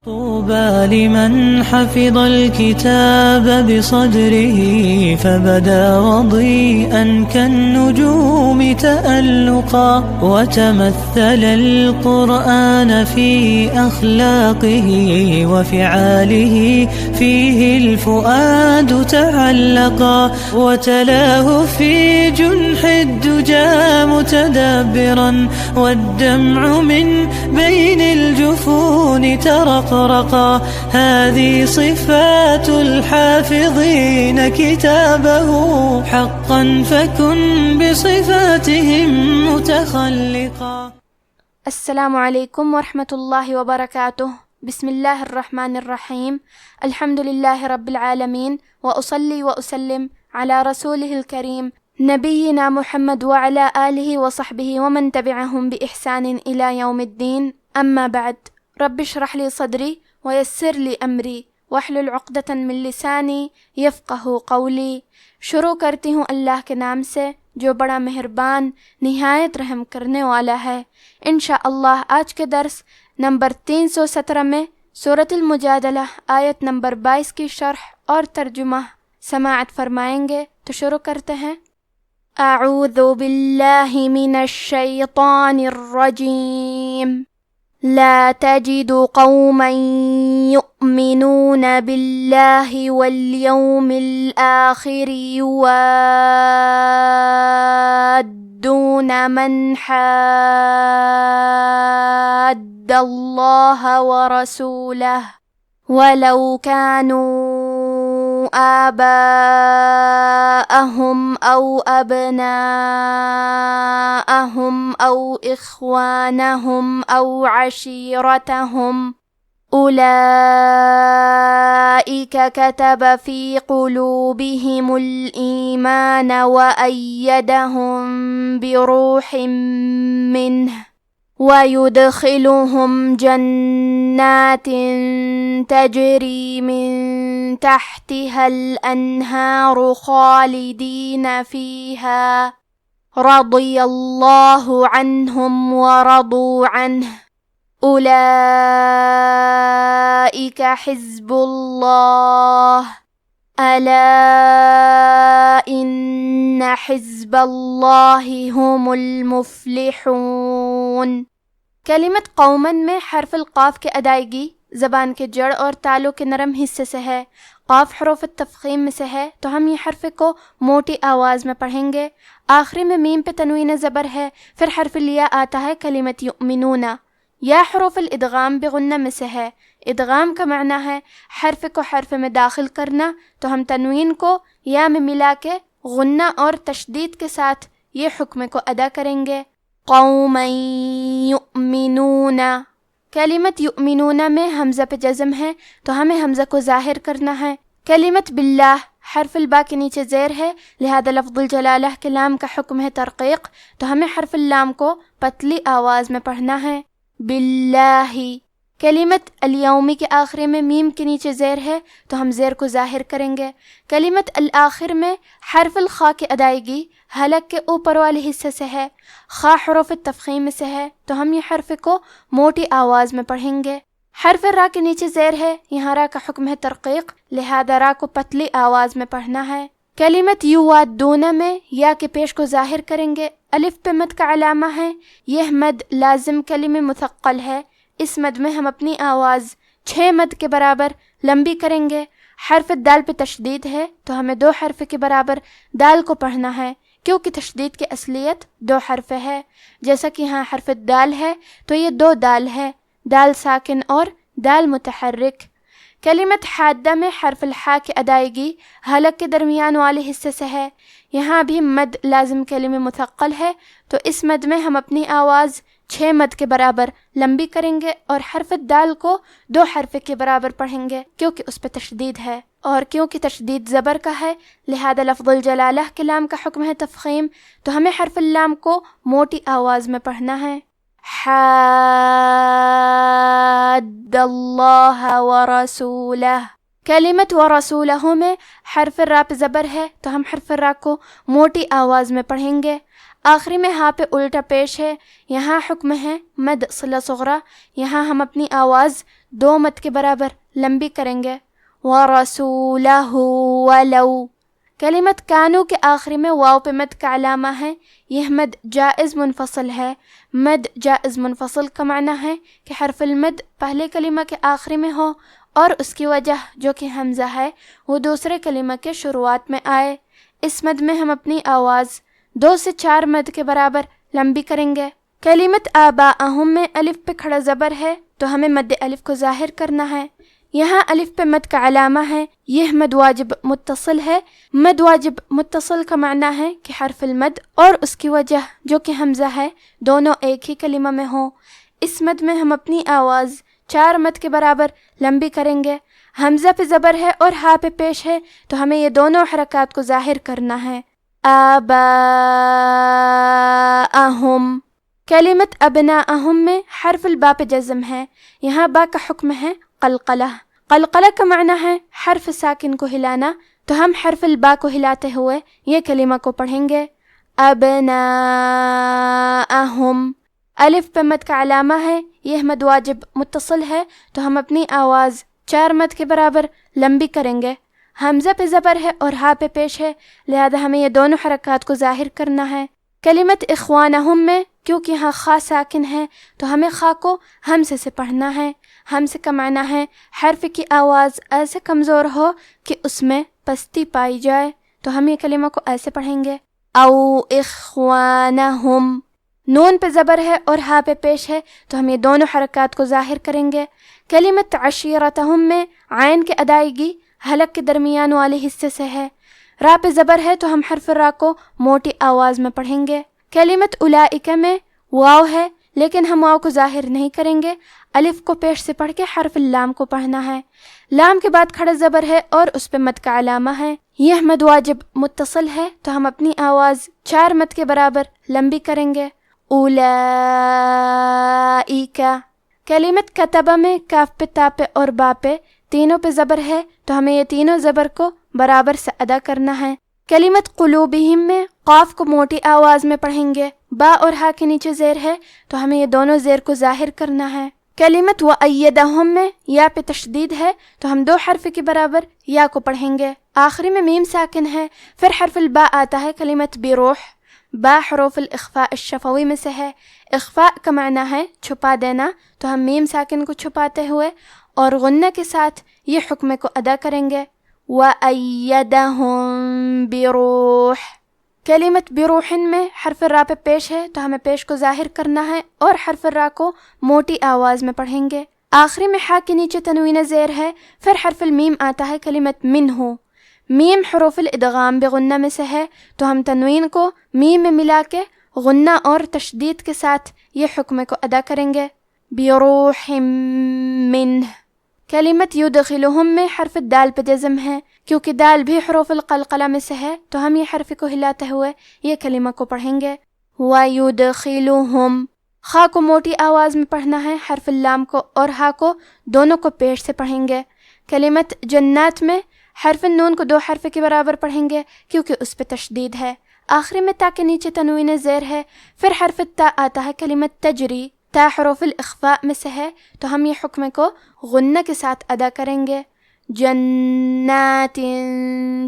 طوبى لمن حفظ الكتاب بصدره فبدا وضيئا كالنجوم تألقا وتمثل القرآن في أخلاقه وفعاله فيه الفؤاد تعلقا وتلاه في جنح الدجى متدبرا والدمع من بين الجفون ترقرقا هذه صفات الحافظين كتابه حقا فكن بصفاتهم متخلقا. السلام علیکم ورحمۃ اللہ وبرکاتہ. بسم اللہ الرحمن الرحیم. الحمد للہ رب العالمین واصلی واسلم علی رسولہ الکریم نبینا محمد وعلی آلہ وصحبہ ومن تبعہم بإحسان الی یوم الدین. اما بعد. رب اشرح لی صدری ویسر لی امری واحلل عقدۃ من لسانی یفقہ قولی. شروع کرتی ہوں اللہ کے نام سے جو بڑا مہربان نہایت رحم کرنے والا ہے. انشاءاللہ آج کے درس نمبر 317 میں سورۃ المجادلہ آیت نمبر 22 کی شرح اور ترجمہ سماعت فرمائیں گے. تو شروع کرتے ہیں. اعوذ باللہ من الشیطان الرجیم. لا تجد قوما يؤمنون بالله واليوم الآخر يوادون من حاد الله ورسوله ولو كانوا آباءهم أو أبناءهم أو إخوانهم أو عشيرتهم أولئك كتب في قلوبهم الإيمان وأيدهم بروح منه ويدخلهم جنات تجري من تحتها الأنهار خالدين فيها رضي الله عنهم ورضوا عنه أولئك حزب الله ألا إن حزب الله هم المفلحون. کلمت قومن میں حرف القاف کے ادائیگی زبان کے جڑ اور تالو کے نرم حصے سے ہے. قاف حروف التفخیم میں سے ہے تو ہم یہ حرف کو موٹی آواز میں پڑھیں گے. آخری میں میم پہ تنوین زبر ہے. پھر حرف الیا آتا ہے کلمت یؤمنون. یا حروف الادغام بغنہ میں سے ہے. ادغام کا معنی ہے حرف کو حرف میں داخل کرنا، تو ہم تنوین کو یا میں ملا کے غنہ اور تشدید کے ساتھ یہ حکم کو ادا کریں گے. قوما یؤمنون. کلمت یؤمنون میں حمزہ پہ جزم ہے تو ہمیں حمزہ کو ظاہر کرنا ہے. کلمت باللہ حرف البا کے نیچے زیر ہے، لہذا لفظ الجلالہ کے لام کا حکم ہے ترقیق، تو ہمیں حرف اللام کو پتلی آواز میں پڑھنا ہے. باللہ. کلمت الیومی کے آخر میں میم کے نیچے زیر ہے تو ہم زیر کو ظاہر کریں گے. کلمت الآخر میں حرف الخا کی ادائیگی حلق کے اوپر والے حصے سے ہے. خا حروف التفخیم میں سے ہے تو ہم یہ حرف کو موٹی آواز میں پڑھیں گے. حرف را کے نیچے زیر ہے، یہاں را کا حکم ہے ترقیق، لہذا را کو پتلی آواز میں پڑھنا ہے. کلمت یوادون میں یا کے پیش کو ظاہر کریں گے. الف پہ مد کا علامہ ہے. یہ مد لازم کلمہ مثقل ہے. اس مد میں ہم اپنی آواز 6 مد کے برابر لمبی کریں گے. حرف دال پہ تشدید ہے تو ہمیں 2 حرف کے برابر دال کو پڑھنا ہے، کیونکہ تشدید کی اصلیت 2 حرف ہے. جیسا کہ یہاں حرف دال ہے تو یہ 2 دال ہے، دال ساکن اور دال متحرک. کلمت حادہ میں حرف الحا کی ادائیگی حلق کے درمیان والے حصے سے ہے. یہاں بھی مد لازم کلمہ مثقل ہے تو اس مد میں ہم اپنی آواز 6 مد کے برابر لمبی کریں گے اور حرف دال کو 2 حرف کے برابر پڑھیں گے کیونکہ اس پہ تشدید ہے، اور کیونکہ تشدید زبر کا ہے لہذا لفظ الجلالہ کے لام کا حکم ہے تفخیم، تو ہمیں حرف اللام کو موٹی آواز میں پڑھنا ہے. حاد اللہ ورسولہ. کلمت ورسولہ میں حرف را پہ زبر ہے تو ہم حرف را کو موٹی آواز میں پڑھیں گے. آخری میں ہاں پہ الٹا پیش ہے، یہاں حکم ہے مد صلہ صغرا، یہاں ہم اپنی آواز 2 مد کے برابر لمبی کریں گے. وَرَسُولَهُ وَلَوْ. کلمت کانو کے آخری میں واو پہ مد کا علامہ ہے. یہ مد جائز منفصل ہے. مد جائز منفصل کا معنی ہے کہ حرف المد پہلے کلمہ کے آخری میں ہو اور اس کی وجہ جو کہ حمزہ ہے وہ دوسرے کلمہ کے شروعات میں آئے. اس مد میں ہم اپنی آواز 2 سے 4 مد کے برابر لمبی کریں گے. کلمت آباءہم میں الف پہ کھڑا زبر ہے تو ہمیں مد الف کو ظاہر کرنا ہے. یہاں الف پہ مد کا علامہ ہے. یہ مد واجب متصل ہے. مد واجب متصل کا معنی ہے کہ حرف المد اور اس کی وجہ جو کہ حمزہ ہے دونوں ایک ہی کلمہ میں ہوں. اس مد میں ہم اپنی آواز 4 مد کے برابر لمبی کریں گے. حمزہ پہ زبر ہے اور ہا پہ پیش ہے تو ہمیں یہ دونوں حرکات کو ظاہر کرنا ہے. آباءہم. کلمت ابناءہم میں حرف البا پہ جزم ہے. یہاں با کا حکم ہے قلقلہ. قلقلہ کا معنی ہے حرف ساکن کو ہلانا، تو ہم حرف البا کو ہلاتے ہوئے یہ کلمہ کو پڑھیں گے. ابناءہم. الف پہ مد کا علامہ ہے. یہ مد واجب متصل ہے تو ہم اپنی آواز 4 مد کے برابر لمبی کریں گے. حمزہ پہ زبر ہے اور ہا پہ پیش ہے، لہذا ہمیں یہ دونوں حرکات کو ظاہر کرنا ہے. کلمت اخوانہم میں کیونکہ یہاں خا ساکن ہے تو ہمیں خا کو ہمزے سے پڑھنا ہے. ہمزے کا معنی ہے حرف کی آواز ایسے کمزور ہو کہ اس میں پستی پائی جائے، تو ہم یہ کلمہ کو ایسے پڑھیں گے. او اخوانہم. نون پہ زبر ہے اور ہا پہ پیش ہے تو ہم یہ دونوں حرکات کو ظاہر کریں گے. کلمت عشیرتہم میں عین کی ادائیگی حلق کے درمیان والے حصے سے ہے. را پہ زبر ہے تو ہم حرف را کو موٹی آواز میں پڑھیں گے. کلمت اولئک میں واو ہے لیکن ہم واو کو ظاہر نہیں کریں گے. الف کو پیش سے پڑھ کے حرف اللام کو پڑھنا ہے. لام کے بعد کھڑا زبر ہے اور اس پہ مد کا علامہ ہے. یہ مد واجب متصل ہے تو ہم اپنی آواز 4 مد کے برابر لمبی کریں گے. اولئک. کلمت کتبہ میں کاف پہ تا پہ اور با پہ تینوں پہ زبر ہے تو ہمیں یہ تینوں زبر کو برابر سے ادا کرنا ہے. کلمت قلوبہم میں قاف کو موٹی آواز میں پڑھیں گے. با اور ہا کے نیچے زیر ہے تو ہمیں یہ دونوں زیر کو ظاہر کرنا ہے. کلمت وَأَيَّدَهُم میں یا پہ تشدید ہے تو ہم 2 حرف کے برابر یا کو پڑھیں گے. آخری میں میم ساکن ہے، پھر حرف البا آتا ہے. کلمت بروح. با حروف الاخفاء الشفوی میں سے ہے. اخفاء کا معنی ہے چھپا دینا، تو ہم میم ساکن کو چھپاتے ہوئے اور غنہ کے ساتھ یہ حکم کو ادا کریں گے. وَأَيَّدَهُم بِرُوحٍ. کلمت بروح میں حرف را پہ پیش ہے تو ہمیں پیش کو ظاہر کرنا ہے اور حرف را کو موٹی آواز میں پڑھیں گے. آخری میں ہا کے نیچے تنوین زیر ہے، پھر حرف المیم آتا ہے. کلمت منہ. میم حروف الادغام بغنہ میں سے ہے تو ہم تنوین کو میم میں ملا کے غنہ اور تشدید کے ساتھ یہ حکم کو ادا کریں گے. بروح منہ. کلمت یدخلہم میں حرف دال پہ جزم ہے، کیونکہ دال بھی حروف القلقلہ میں سے ہے تو ہم یہ حرف کو ہلاتے ہوئے یہ کلمہ کو پڑھیں گے. وَيُدْخِلُهُمْ. خا کو موٹی آواز میں پڑھنا ہے. حرف اللام کو اور ہا کو دونوں کو پیش سے پڑھیں گے. کلمت جنات میں حرف نون کو 2 حرف کے برابر پڑھیں گے کیونکہ اس پہ تشدید ہے. آخری میں تا کے نیچے تنوین زیر ہے، پھر حرف تا آتا ہے. کلمت تجری. تا حروف الاخفاء میں سے ہے تو ہم یہ حکم کو غنہ کے ساتھ ادا کریں گے. جنات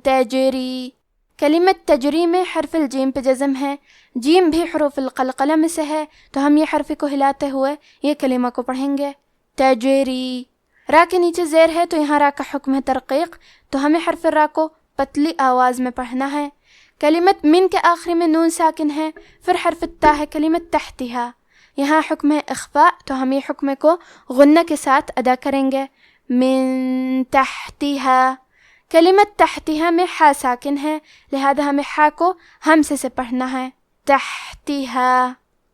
تجری. کلمت تجری میں حرف الجیم پہ جزم ہے. جیم بھی حروف القلقلہ میں سے ہے تو ہم یہ حرف کو ہلاتے ہوئے یہ کلمہ کو پڑھیں گے. تجری. را کے نیچے زیر ہے تو یہاں را کا حکم ہے ترقیق، تو ہمیں حرف را کو پتلی آواز میں پڑھنا ہے. کلمت من کے آخری میں نون ساکن ہے، پھر حرف تا ہے. کلمت تحتہا. یہاں حکم ہے اخفاء تو ہم یہ حکم کو غنہ کے ساتھ ادا کریں گے. من تحتہا. کلمت تحتہا میں ہا ساکن ہے، لہذا ہمیں ہا کو ہمزے سے پڑھنا ہے. تحتہا.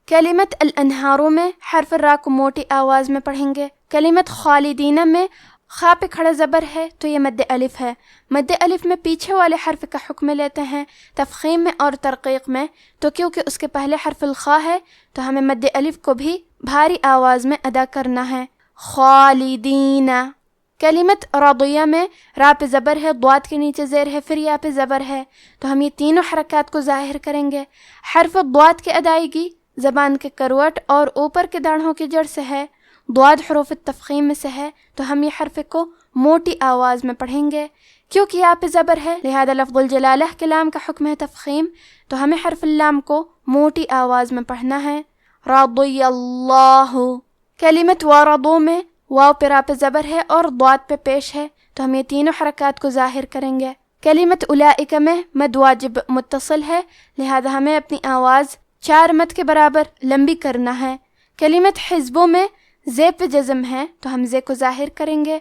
کلمت الانہارو میں حرف را کو موٹی آواز میں پڑھیں گے. کلمت خالدین میں خا پہ کھڑا زبر ہے تو یہ مد الف ہے. مد الف میں پیچھے والے حرف کا حکم لیتے ہیں تفخیم میں اور ترقیق میں، تو کیونکہ اس کے پہلے حرف الخا ہے تو ہمیں مد الف کو بھی بھاری آواز میں ادا کرنا ہے. خالدین. کلمت رضیہ میں را پہ زبر ہے، ضاد کے نیچے زیر ہے، پھر یا پہ زبر ہے تو ہم یہ تینوں حرکات کو ظاہر کریں گے. حرف ضاد کی ادائیگی زبان کے کروٹ اور اوپر کے داڑھوں کی جڑ سے ہے. ضاد حروف التفخیم میں سے ہے تو ہم یہ حرف کو موٹی آواز میں پڑھیں گے. کیونکہ یہاں پہ زبر ہے لہذا لفظ الجلالہ کے لام کا حکم ہے تفخیم، تو ہمیں حرف اللام کو موٹی آواز میں پڑھنا ہے. رضی اللہ. کلمت ورضو میں واو پہ را پہ زبر ہے اور ضاد پہ پیش ہے تو ہم یہ تینوں حرکات کو ظاہر کریں گے. کلمت اولئک میں مد واجب متصل ہے لہذا ہمیں اپنی آواز 4 مد کے برابر لمبی کرنا ہے. کلمت حزبوں میں زے پہ جزم ہے تو ہم زے کو ظاہر کریں گے.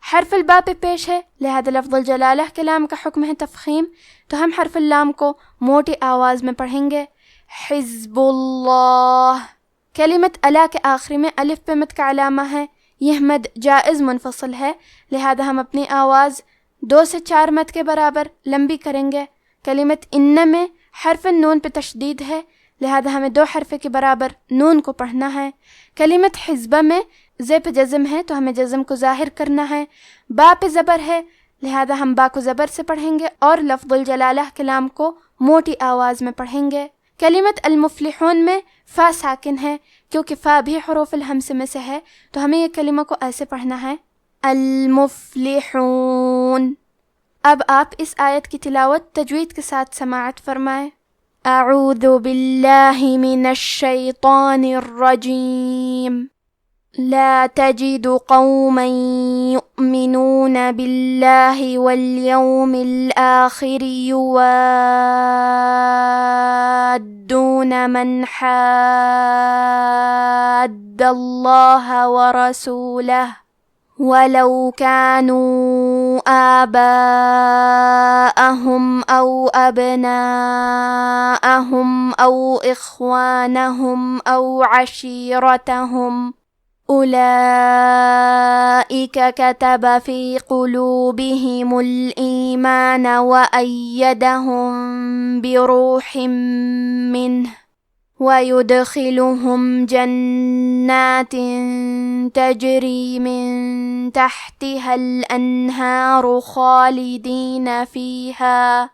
حرف الباء پہ پیش ہے لہذا لفظ الجلالہ کے لام کا حکم ہے تفخیم، تو ہم حرف اللام کو موٹی آواز میں پڑھیں گے. حزب اللہ. کلمت الا کے آخری میں الف پہ مد کا علامہ ہے، یہ مد جائز منفصل ہے لہذا ہم اپنی آواز 2 سے 4 مد کے برابر لمبی کریں گے. کلمت ان میں حرف نون پہ تشدید ہے لہذا ہمیں 2 حرف کے برابر نون کو پڑھنا ہے. کلمت حزبہ میں زے پہ جزم ہے تو ہمیں جزم کو ظاہر کرنا ہے. با پہ زبر ہے لہذا ہم با کو زبر سے پڑھیں گے اور لفظ الجلالہ کلام کو موٹی آواز میں پڑھیں گے. کلمت المفلحون میں فا ساکن ہے کیونکہ فا بھی حروف الہمس میں سے ہے تو ہمیں یہ کلمہ کو ایسے پڑھنا ہے المفلحون. اب آپ اس آیت کی تلاوت تجوید کے ساتھ سماعت فرمائیں. اعوذ باللہ من الشیطان الرجیم. لا تجد قوما يؤمنون بالله واليوم الآخر يوادون من حاد الله ورسوله ولو كانوا آباءهم أو أبناءهم أو إخوانهم أو عشيرتهم أولئك كتب في قلوبهم الإيمان وأيدهم بروح منه ويدخلهم جنات تجري من تحتها الأنهار خالدين فيها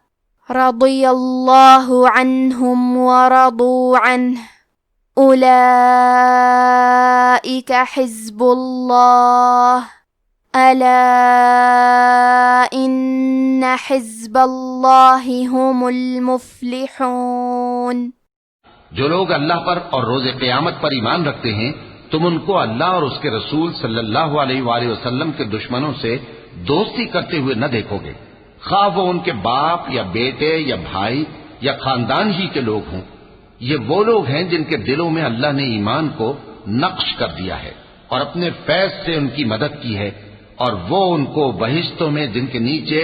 رضي الله عنهم ورضوا عنه أولئك حزب الله ألا إن حزب الله هم المفلحون. جو لوگ اللہ پر اور روز قیامت پر ایمان رکھتے ہیں تم ان کو اللہ اور اس کے رسول صلی اللہ علیہ وآلہ وسلم کے دشمنوں سے دوستی کرتے ہوئے نہ دیکھو گے، خواہ وہ ان کے باپ یا بیٹے یا بھائی یا خاندان ہی کے لوگ ہوں. یہ وہ لوگ ہیں جن کے دلوں میں اللہ نے ایمان کو نقش کر دیا ہے اور اپنے فیض سے ان کی مدد کی ہے، اور وہ ان کو بہشتوں میں جن کے نیچے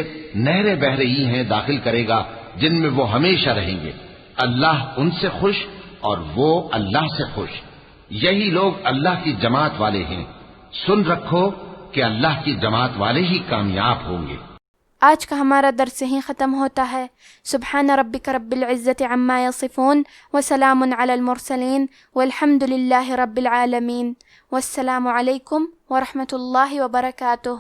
نہریں بہہ رہی ہیں داخل کرے گا جن میں وہ ہمیشہ رہیں گے. اللہ ان سے خوش اور وہ اللہ سے خوش. یہی لوگ اللہ کی جماعت والے ہیں. سن رکھو کہ اللہ کی جماعت والے ہی کامیاب ہوں گے. آج کا ہمارا درس یہیں ختم ہوتا ہے. سبحان ربک رب العزت عما یصفون وسلام علی المرسلین والحمد للہ رب العالمین. والسلام علیکم ورحمۃ اللہ وبرکاتہ.